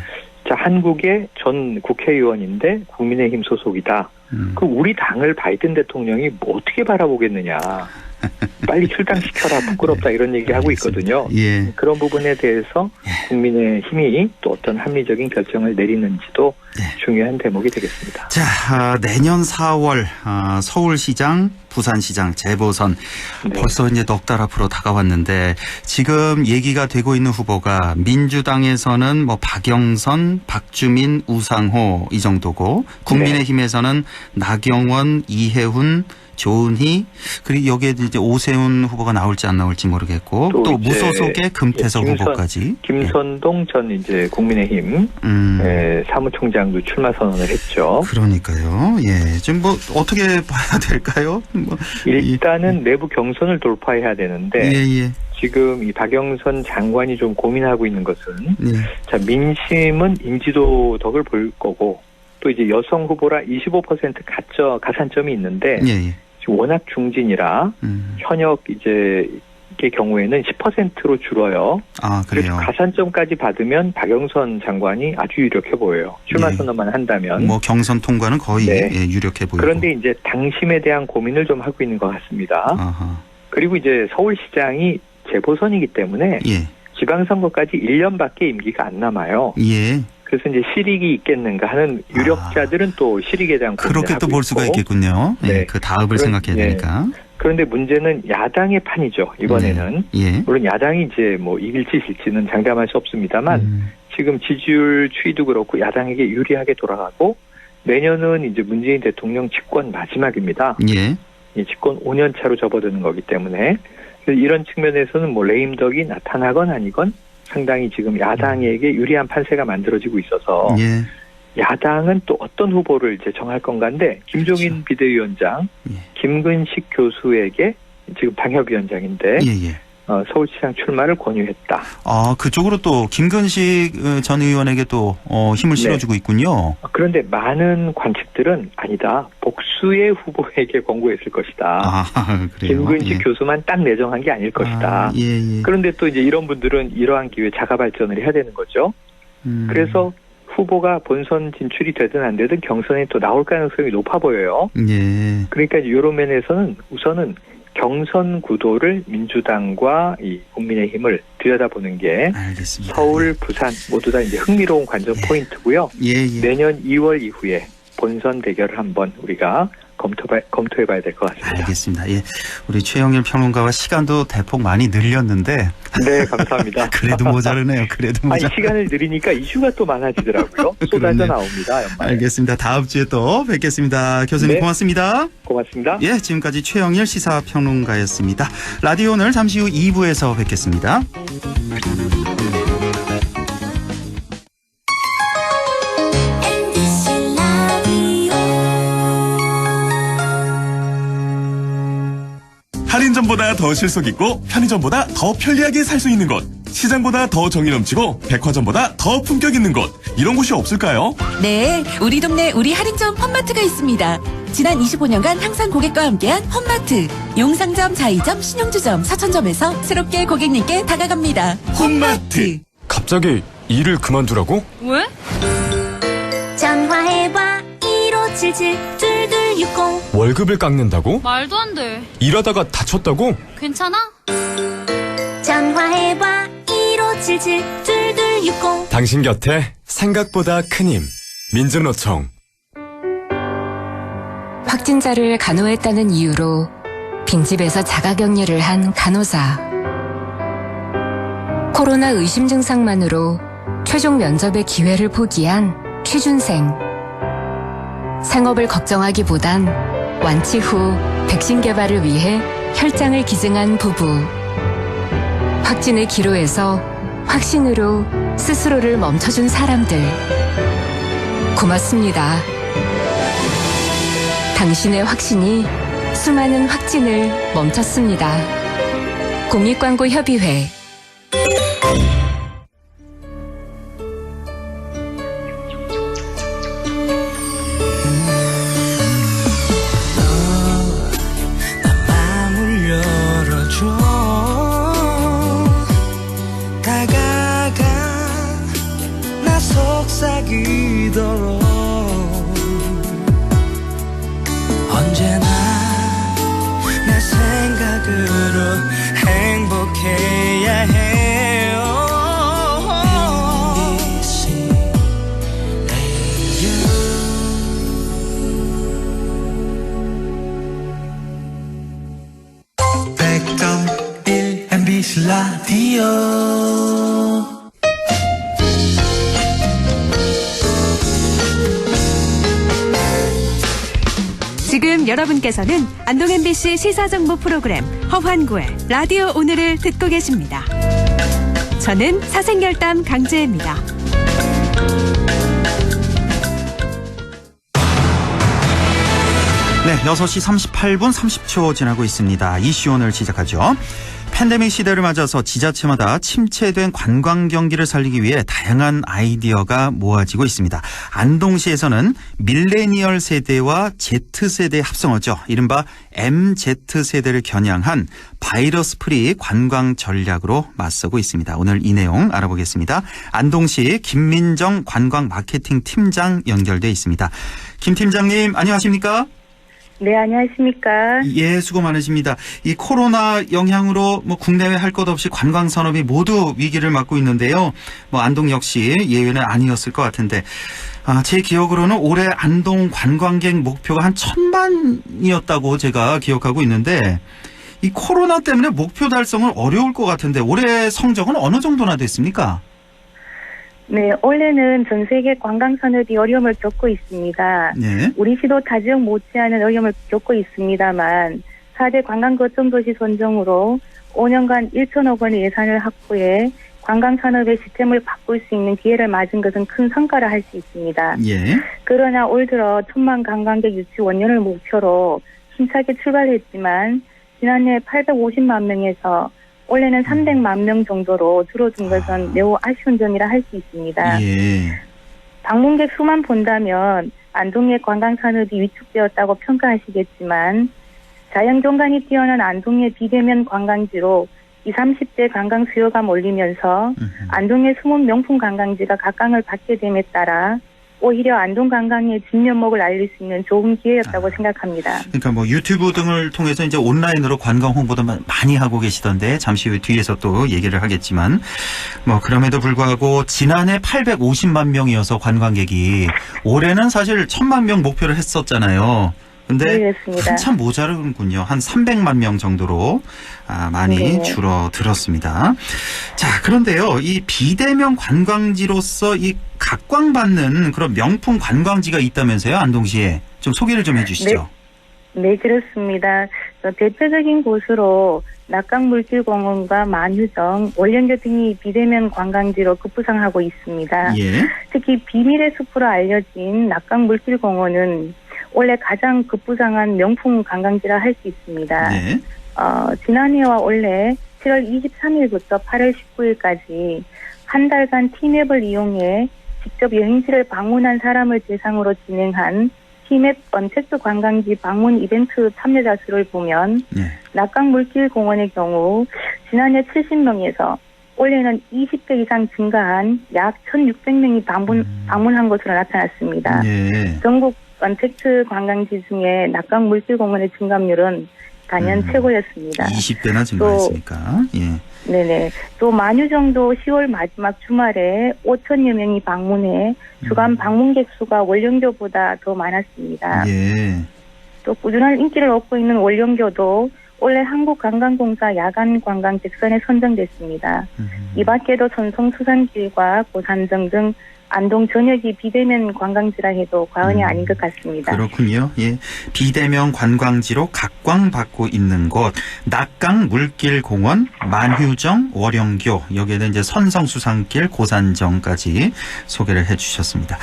자 한국의 전 국회의원인데 국민의힘 소속이다. 그럼 우리 당을 바이든 대통령이 뭐 어떻게 바라보겠느냐. 빨리 출당시켜라 부끄럽다 이런 얘기하고 있거든요. 예. 그런 부분에 대해서 국민의힘이 또 어떤 합리적인 결정을 내리는지도 중요한 대목이 되겠습니다. 자, 내년 4월 서울시장, 부산시장 재보선 벌써 이제 넉 달 앞으로 다가왔는데 지금 얘기가 되고 있는 후보가 민주당에서는 뭐 박영선, 박주민, 우상호 이 정도고 국민의힘에서는 나경원, 이해훈, 조은희 그리고 여기에 이제 오세훈 후보가 나올지 안 나올지 모르겠고 또 무소속의 금태섭 후보까지 김선동 전 이제 국민의힘 사무총장도 출마 선언을 했죠. 그러니까요. 예, 지금 뭐 어떻게 봐야 될까요? 뭐 일단은 내부 경선을 돌파해야 되는데 예. 지금 이 박영선 장관이 좀 고민하고 있는 것은 예. 자 민심은 인지도 덕을 볼 거고 또 이제 여성 후보라 25% 가산점이 있는데 예. 지금 워낙 중진이라 현역 이제 의 경우에는 10%로 줄어요. 아, 그래요. 그래서 가산점까지 받으면 박영선 장관이 아주 유력해 보여요. 출마 선언만 한다면. 뭐 경선 통과는 거의 유력해 보이고. 그런데 이제 당심에 대한 고민을 좀 하고 있는 것 같습니다. 아하. 그리고 이제 서울시장이 재보선이기 때문에 지방선거까지 1년밖에 임기가 안 남아요. 예. 그래서 이제 실익이 있겠는가 하는 유력자들은 또 실익에 대한 고민을 그렇게 또 하고 볼 수가 있고. 있겠군요. 네. 그 다음을 생각해야 되니까. 그런데 문제는 야당의 판이죠. 이번에는. 물론 야당이 이제 뭐 이길지 질지는 장담할 수 없습니다만 지금 지지율 추이도 그렇고 야당에게 유리하게 돌아가고 내년은 이제 문재인 대통령 집권 마지막입니다. 이 집권 5년 차로 접어드는 거기 때문에 이런 측면에서는 뭐 레임덕이 나타나건 아니건 상당히 지금 야당에게 유리한 판세가 만들어지고 있어서 야당은 또 어떤 후보를 이제 정할 건가인데 김종인 비대위원장, 김근식 교수에게 지금 당협위원장인데 서울시장 출마를 권유했다. 그쪽으로 또 김근식 전 의원에게 또 힘을 실어주고 있군요. 그런데 많은 관측들은 아니다. 복수의 후보에게 권고했을 것이다. 그래요? 김근식 교수만 딱 내정한 게 아닐 것이다. 예. 그런데 또 이제 이런 분들은 이러한 기회에 자가 발전을 해야 되는 거죠. 그래서 후보가 본선 진출이 되든 안 되든 경선에 또 나올 가능성이 높아 보여요. 예. 그러니까 이런 면에서는 우선은 경선 구도를 민주당과 이 국민의힘을 들여다보는 게 알겠습니다. 서울, 부산 모두 다 이제 흥미로운 관전 포인트고요. 내년 2월 이후에 본선 대결을 한번 우리가 검토해봐야 될 것 같습니다. 알겠습니다. 예, 우리 최영일 평론가와 시간도 대폭 많이 늘렸는데. 네, 감사합니다. 그래도 모자르네요. 시간을 늘리니까 이슈가 또 많아지더라고요. 쏟아져 나옵니다. 연말에. 알겠습니다. 다음 주에 또 뵙겠습니다. 교수님 고맙습니다. 고맙습니다. 예, 지금까지 최영일 시사평론가였습니다. 라디오는 잠시 후 2부에서 뵙겠습니다. 할인점보다 더 실속 있고 편의점보다 더 편리하게 살 수 있는 곳, 시장보다 더 정이 넘치고 백화점보다 더 품격 있는 곳, 이런 곳이 없을까요? 네, 우리 동네 우리 할인점 홈마트가 있습니다. 지난 25년간 항상 고객과 함께한 홈마트. 용상점, 자이점, 신용주점, 사천점에서 새롭게 고객님께 다가갑니다. 홈마트. 갑자기 일을 그만두라고? 왜? 전화해봐 1577-2260 월급을 깎는다고? 말도 안 돼. 일하다가 다쳤다고? 괜찮아? 전화해봐 1577-2260 당신 곁에 생각보다 큰 힘. 민주노총. 확진자를 간호했다는 이유로 빈집에서 자가격리를 한 간호사. 코로나 의심 증상만으로 최종 면접의 기회를 포기한 취준생. 생업을 걱정하기보단 완치 후 백신 개발을 위해 혈장을 기증한 부부. 확진의 기로에서 확신으로 스스로를 멈춰준 사람들. 고맙습니다. 당신의 확신이 수많은 확진을 멈췄습니다. 공익광고협의회. 언제나 내 생각으로 행복해야 해요. MBC Radio. MBC 라디오. 지금 여러분께서는 안동 MBC 시사정보 프로그램 허환구의 라디오 오늘을 듣고 계십니다. 저는 사생결담 강재입니다. 네, 6시 38분 30초 지나고 있습니다. 이슈 오늘 시작하죠. 팬데믹 시대를 맞아서 지자체마다 침체된 관광 경기를 살리기 위해 다양한 아이디어가 모아지고 있습니다. 안동시에서는 밀레니얼 세대와 Z세대 합성어죠. 이른바 MZ세대를 겨냥한 바이러스 프리 관광 전략으로 맞서고 있습니다. 오늘 이 내용 알아보겠습니다. 안동시 김민정 관광 마케팅 팀장 연결돼 있습니다. 김 팀장님 안녕하십니까? 네, 안녕하십니까. 예, 수고 많으십니다. 이 코로나 영향으로 국내외 할 것 없이 관광 산업이 모두 위기를 맞고 있는데요. 안동 역시 예외는 아니었을 것 같은데, 제 기억으로는 올해 안동 관광객 목표가 한 1,000만이었다고 제가 기억하고 있는데, 이 코로나 때문에 목표 달성은 어려울 것 같은데 올해 성적은 어느 정도나 됐습니까? 네, 올해는 전 세계 관광산업이 어려움을 겪고 있습니다. 네. 우리 시도 타 지역 못지않은 어려움을 겪고 있습니다만 4대 관광거점도시 선정으로 5년간 1천억 원의 예산을 확보해 관광산업의 시스템을 바꿀 수 있는 기회를 맞은 것은 큰 성과라 할 수 있습니다. 예. 그러나 올 들어 1,000만 관광객 유치 원년을 목표로 힘차게 출발했지만 지난해 850만 명에서 올해는 300만 명 정도로 줄어든 것은 매우 아쉬운 점이라 할 수 있습니다. 예. 방문객 수만 본다면 안동의 관광산업이 위축되었다고 평가하시겠지만 자연경관이 뛰어난 안동의 비대면 관광지로 20, 30대 관광 수요가 몰리면서 안동의 숨은 명품 관광지가 각광을 받게 됨에 따라 오히려 안동 관광의 진면목을 알릴 수 있는 좋은 기회였다고 생각합니다. 그러니까 뭐 유튜브 등을 통해서 이제 온라인으로 관광 홍보도 많이 하고 계시던데 잠시 후에 뒤에서 또 얘기를 하겠지만 뭐 그럼에도 불구하고 지난해 850만 명이어서 관광객이 올해는 사실 1000만 명 목표를 했었잖아요. 근데 네, 그렇습니다. 한참 모자르군요. 한 300만 명 정도로 많이 네. 줄어들었습니다. 자, 그런데요. 이 비대면 관광지로서 이 각광받는 그런 명품 관광지가 있다면서요. 안동시에. 좀 소개를 좀 해주시죠. 네, 그렇습니다. 대표적인 곳으로 낙강물질공원과 만휴정, 월령교 등이 비대면 관광지로 급부상하고 있습니다. 예. 특히 비밀의 숲으로 알려진 낙강물질공원은 올해 가장 급부상한 명품 관광지라 할 수 있습니다. 네. 지난해와 올해 7월 23일부터 8월 19일까지 한 달간 티맵을 이용해 직접 여행지를 방문한 사람을 대상으로 진행한 티맵 언택트 관광지 방문 이벤트 참여자 수를 보면 낙강물질공원의 경우 지난해 70명에서 올해는 20배 이상 증가한 약 1,600명이 방문한 것으로 나타났습니다. 네. 전국 언택트 관광지 중에 낙강물질공원의 증감률은 단연 최고였습니다. 20배나 증가했으니까. 예. 네네. 또 만휴정도 10월 마지막 주말에 5천여 명이 방문해 주간 방문객 수가 월령교보다 더 많았습니다. 예. 또 꾸준한 인기를 얻고 있는 월령교도 올해 한국관광공사 야간 관광 객선에 선정됐습니다. 이 밖에도 전송수산길과 고산정 등 안동 전역이 비대면 관광지라 해도 과언이 아닌 것 같습니다. 그렇군요. 예. 비대면 관광지로 각광받고 있는 곳, 낙강 물길공원, 만휴정, 월영교, 여기에는 이제 선성수산길, 고산정까지 소개를 해주셨습니다.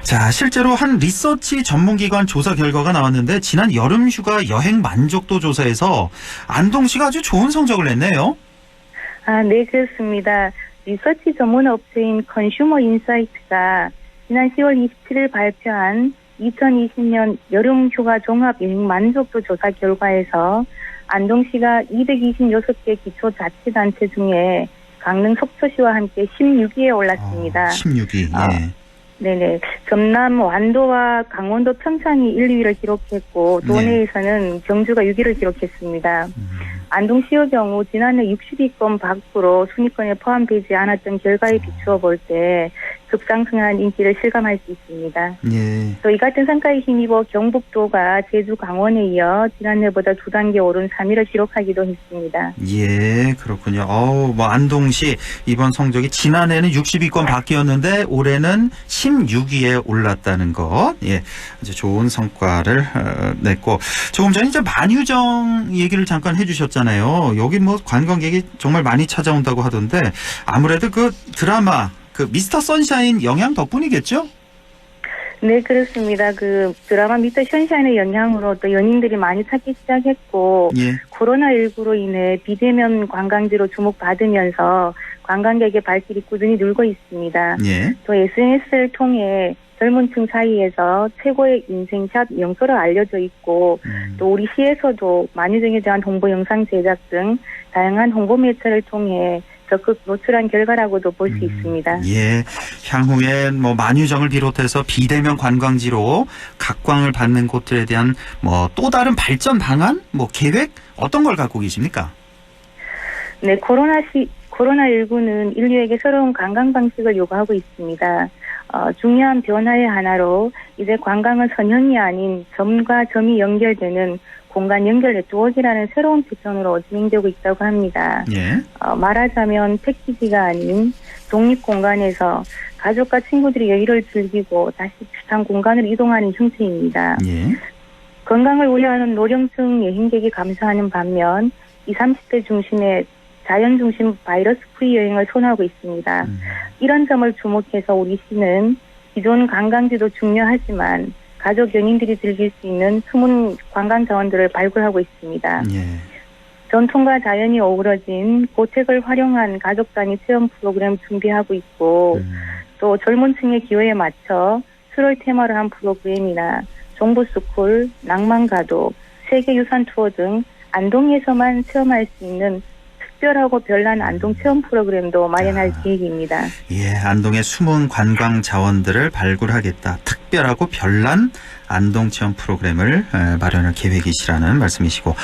자, 실제로 한 리서치 전문기관 조사 결과가 나왔는데 지난 여름휴가 여행 만족도 조사에서 안동시가 아주 좋은 성적을 냈네요. 네, 그렇습니다. 리서치 전문 업체인 컨슈머 인사이트가 지난 10월 27일 발표한 2020년 여름휴가 종합 여행 만족도 조사 결과에서 안동시가 226개 기초자치단체 중에 강릉 속초시와 함께 16위에 올랐습니다. 16위. 예. 네네. 전남 완도와 강원도 평창이 1, 2위를 기록했고 도내에서는 경주가 6위를 기록했습니다. 안동시의 경우 지난해 60위권 밖으로 순위권에 포함되지 않았던 결과에 비추어 볼 때 급상승한 인기를 실감할 수 있습니다. 예. 또 이 같은 성과에 힘입어 경북도가 제주 강원에 이어 지난해보다 2단계 오른 3위를 기록하기도 했습니다. 예, 그렇군요. 뭐 안동시 이번 성적이 지난해는 60위권 밖이었는데 올해는 16위에 올랐다는 것. 예, 아주 좋은 성과를 냈고 조금 전에 이제 만휴정 얘기를 잠깐 해주셨잖아요. 여기 뭐 관광객이 정말 많이 찾아온다고 하던데 아무래도 그 드라마 그 미스터 선샤인 영향 덕분이겠죠? 네, 그렇습니다. 그 드라마 미스터 선샤인의 영향으로 또 연인들이 많이 찾기 시작했고 코로나19로 인해 비대면 관광지로 주목받으면서 관광객의 발길이 꾸준히 늘고 있습니다. 또 SNS를 통해 젊은 층 사이에서 최고의 인생샷 명소로 알려져 있고 또 우리 시에서도 만휴정에 대한 홍보 영상 제작 등 다양한 홍보 매체를 통해 적극 노출한 결과라고도 볼 수 있습니다. 예, 향후엔 뭐 만휴정을 비롯해서 비대면 관광지로 각광을 받는 곳들에 대한 뭐 또 다른 발전 방안, 뭐 계획 어떤 걸 갖고 계십니까? 네, 코로나19는 인류에게 새로운 관광 방식을 요구하고 있습니다. 중요한 변화의 하나로 이제 관광은 선형이 아닌 점과 점이 연결되는 공간 연결 네트워크라는 새로운 패턴으로 진행되고 있다고 합니다. 말하자면 패키지가 아닌 독립 공간에서 가족과 친구들이 여유를 즐기고 다시 비슷한 공간으로 이동하는 형태입니다. 건강을 우려하는 노령층 여행객이 감소하는 반면 20, 30대 중심의 자연 중심 바이러스 프리 여행을 선호하고 있습니다. 이런 점을 주목해서 우리 시는 기존 관광지도 중요하지만 가족 연인들이 즐길 수 있는 숨은 관광 자원들을 발굴하고 있습니다. 전통과 자연이 어우러진 고택을 활용한 가족 단위 체험 프로그램 준비하고 있고 또 젊은 층의 기호에 맞춰 7월 테마로 한 프로그램이나 정보스쿨, 낭만가족, 세계유산 투어 등 안동에서만 체험할 수 있는 특별하고 별난 안동 체험 프로그램도 마련할 계획입니다. 예, 안동의 숨은 관광 자원들을 발굴하겠다. 특별하고 별난 안동 체험 프로그램을 마련할 계획이시라는 말씀이시고,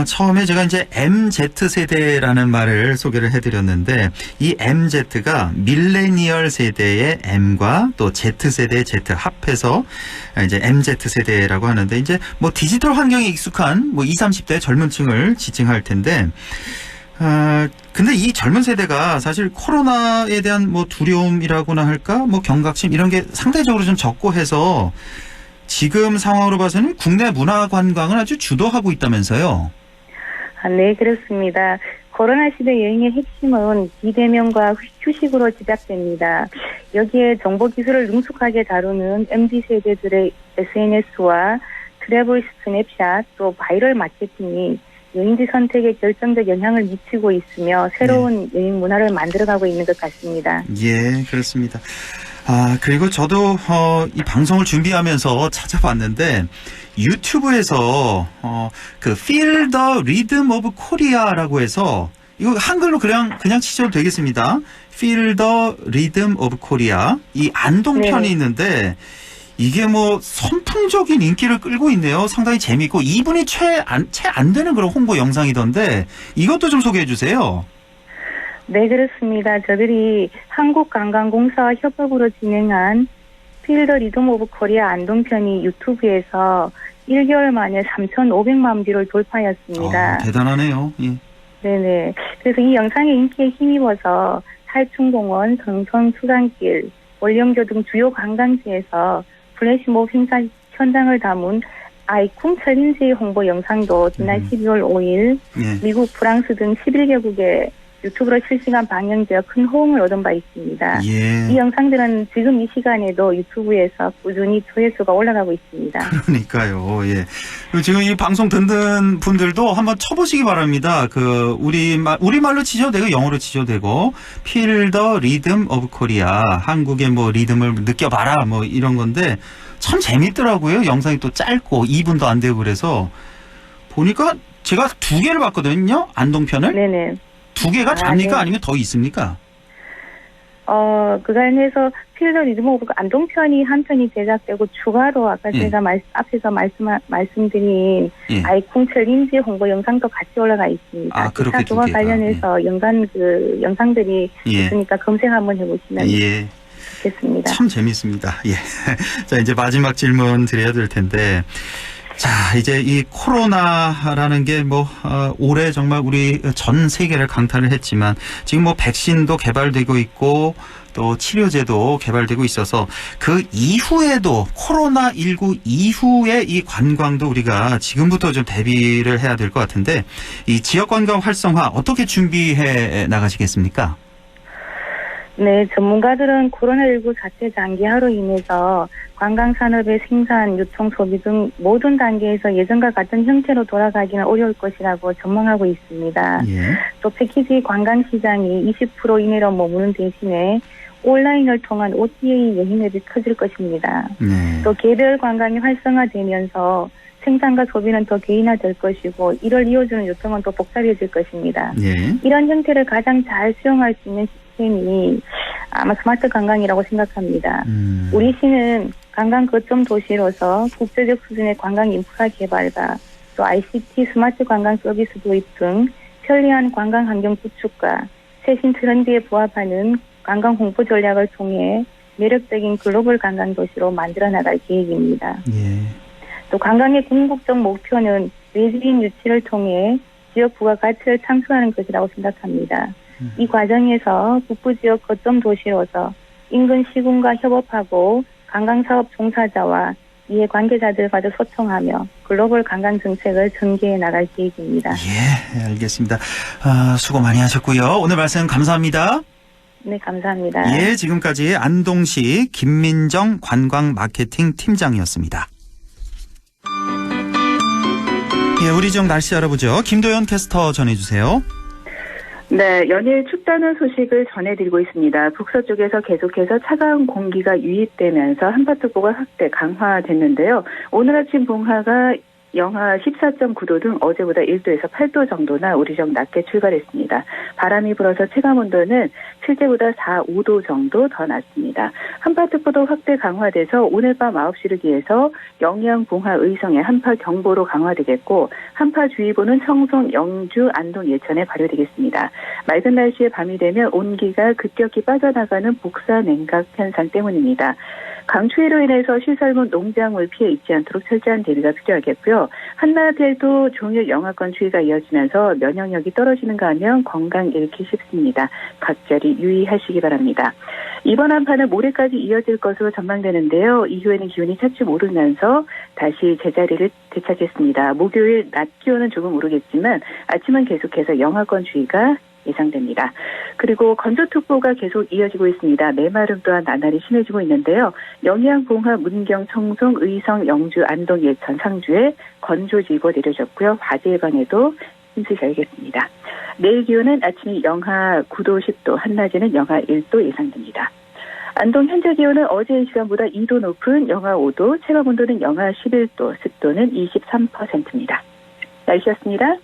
처음에 제가 이제 MZ세대라는 말을 소개를 해드렸는데, 이 MZ가 밀레니얼 세대의 M과 또 Z세대의 Z 합해서 이제 MZ세대라고 하는데, 이제 뭐 디지털 환경에 익숙한 뭐 20, 30대 젊은 층을 지칭할 텐데, 근데 이 젊은 세대가 사실 코로나에 대한 뭐 두려움이라고나 할까, 뭐 경각심 이런 게 상대적으로 좀 적고 해서 지금 상황으로 봐서는 국내 문화 관광을 아주 주도하고 있다면서요? 네, 그렇습니다. 코로나 시대 여행의 핵심은 비대면과 휴식으로 시작됩니다. 여기에 정보기술을 능숙하게 다루는 MZ세대들의 SNS와 트래블 스냅샷 또 바이럴 마케팅이 여행지 선택에 결정적 영향을 미치고 있으며 새로운 여행 문화를 만들어가고 있는 것 같습니다. 예, 그렇습니다. 그리고 저도 이 방송을 준비하면서 찾아봤는데 유튜브에서 그 Feel the Rhythm of Korea라고 해서 이거 한글로 그냥 치셔도 되겠습니다. Feel the Rhythm of Korea. 이 안동 편이 있는데 이게 뭐 선풍적인 인기를 끌고 있네요. 상당히 재밌고 이분이 채 안 되는 그런 홍보 영상이던데 이것도 좀 소개해 주세요. 네, 그렇습니다. 저들이 한국관광공사와 협업으로 진행한 필더 리듬 오브 코리아 안동편이 유튜브에서 1개월 만에 3,500만 뷰를 돌파했습니다. 대단하네요. 예. 네네. 그래서 이 영상의 인기에 힘입어서 살충공원, 성선 수산길, 월령교 등 주요 관광지에서 플래시몹 행사 현장을 담은 아이쿵 챌린지 홍보 영상도 지난 12월 5일 미국, 프랑스 등 11개국에 유튜브로 실시간 방영되어 큰 호응을 얻은 바 있습니다. 예. 이 영상들은 지금 이 시간에도 유튜브에서 꾸준히 조회수가 올라가고 있습니다. 그러니까요. 예. 그리고 지금 이 방송 듣는 분들도 한번 쳐보시기 바랍니다. 그 우리말로 치셔도 되고 영어로 치셔도 되고 Feel the Rhythm of Korea. 한국의 뭐 리듬을 느껴봐라 뭐 이런 건데 참 재밌더라고요. 영상이 또 짧고 2분도 안 되고 그래서 보니까 제가 2개를 봤거든요. 안동편을. 네네. 2개가 답니까? 네. 아니면 더 있습니까? 그간에서 필더 리듬 오브 안동편이 한 편이 제작되고 추가로 아까 제가 앞에서 말씀드린 아이콘 챌린지 홍보 영상도 같이 올라가 있습니다. 그렇게 그와 관련해서 영상들이 있으니까 검색 한번 해보시면 좋겠습니다. 참 재밌습니다. 예. 자, 이제 마지막 질문 드려야 될 텐데. 자, 이제 이 코로나라는 게 뭐 올해 정말 우리 전 세계를 강타를 했지만 지금 뭐 백신도 개발되고 있고 또 치료제도 개발되고 있어서 그 이후에도 코로나19 이후에 이 관광도 우리가 지금부터 좀 대비를 해야 될 것 같은데 이 지역 관광 활성화 어떻게 준비해 나가시겠습니까? 네, 전문가들은 코로나19 자체 장기화로 인해서 관광산업의 생산, 유통, 소비 등 모든 단계에서 예전과 같은 형태로 돌아가기는 어려울 것이라고 전망하고 있습니다. 또 패키지 관광시장이 20% 이내로 머무는 대신에 온라인을 통한 OTA 여행업이 커질 것입니다. 또 개별 관광이 활성화되면서 생산과 소비는 더 개인화될 것이고 이를 이어주는 유통은 더 복잡해질 것입니다. 이런 형태를 가장 잘 수용할 수 있는 시스템이 아마 스마트 관광이라고 생각합니다. 우리 시는 관광 거점 도시로서 국제적 수준의 관광 인프라 개발과 또 ICT 스마트 관광 서비스 도입 등 편리한 관광 환경 구축과 최신 트렌드에 부합하는 관광 홍보 전략을 통해 매력적인 글로벌 관광 도시로 만들어 나갈 계획입니다. 또 관광의 궁극적 목표는 외지인 유치를 통해 지역 부가가치를 창출하는 것이라고 생각합니다. 이 과정에서 북부지역 거점 도시로서 인근 시군과 협업하고 관광사업 종사자와 이해관계자들과도 소통하며 글로벌 관광 정책을 전개해 나갈 계획입니다. 예, 알겠습니다. 수고 많이 하셨고요. 오늘 말씀 감사합니다. 네, 감사합니다. 예, 지금까지 안동시 김민정 관광 마케팅 팀장이었습니다. 예, 우리 지역 날씨 알아보죠. 김도연 캐스터 전해주세요. 네, 연일 춥다는 소식을 전해드리고 있습니다. 북서쪽에서 계속해서 차가운 공기가 유입되면서 한파특보가 확대 강화됐는데요. 오늘 아침 봉하가 영하 14.9도 등 어제보다 1도에서 8도 정도나 우리 지역 낮게 출발했습니다. 바람이 불어서 체감온도는 실제보다 4, 5도 정도 더 낮습니다. 한파특보도 확대 강화돼서 오늘 밤 9시를 기해서 영양, 봉화, 의성에 한파경보로 강화되겠고 한파주의보는 청송, 영주, 안동, 예천에 발효되겠습니다. 맑은 날씨에 밤이 되면 온기가 급격히 빠져나가는 복사 냉각 현상 때문입니다. 강추위로 인해서 시설물, 농작물 피해 있지 않도록 철저한 대비가 필요하겠고요. 한낮에도 종일 영하권 추위가 이어지면서 면역력이 떨어지는가 하면 건강 잃기 쉽습니다. 각별히 유의하시기 바랍니다. 이번 한파는 모레까지 이어질 것으로 전망되는데요. 이후에는 기온이 차츰 오르면서 다시 제자리를 되찾겠습니다. 목요일 낮 기온은 조금 오르겠지만 아침은 계속해서 영하권 추위가 예상됩니다. 그리고 건조특보가 계속 이어지고 있습니다. 메마름 또한 나날이 심해지고 있는데요. 영양, 봉화, 문경, 청송, 의성, 영주, 안동, 예천, 상주에 건조지고 내려졌고요. 화재 예방에도 힘쓰 셔야겠습니다. 내일 기온은 아침이 영하 9도, 10도, 한낮에는 영하 1도 예상됩니다. 안동 현재 기온은 어제 이 시간보다 2도 높은 영하 5도, 체감온도는 영하 11도, 습도는 23%입니다. 날씨였습니다.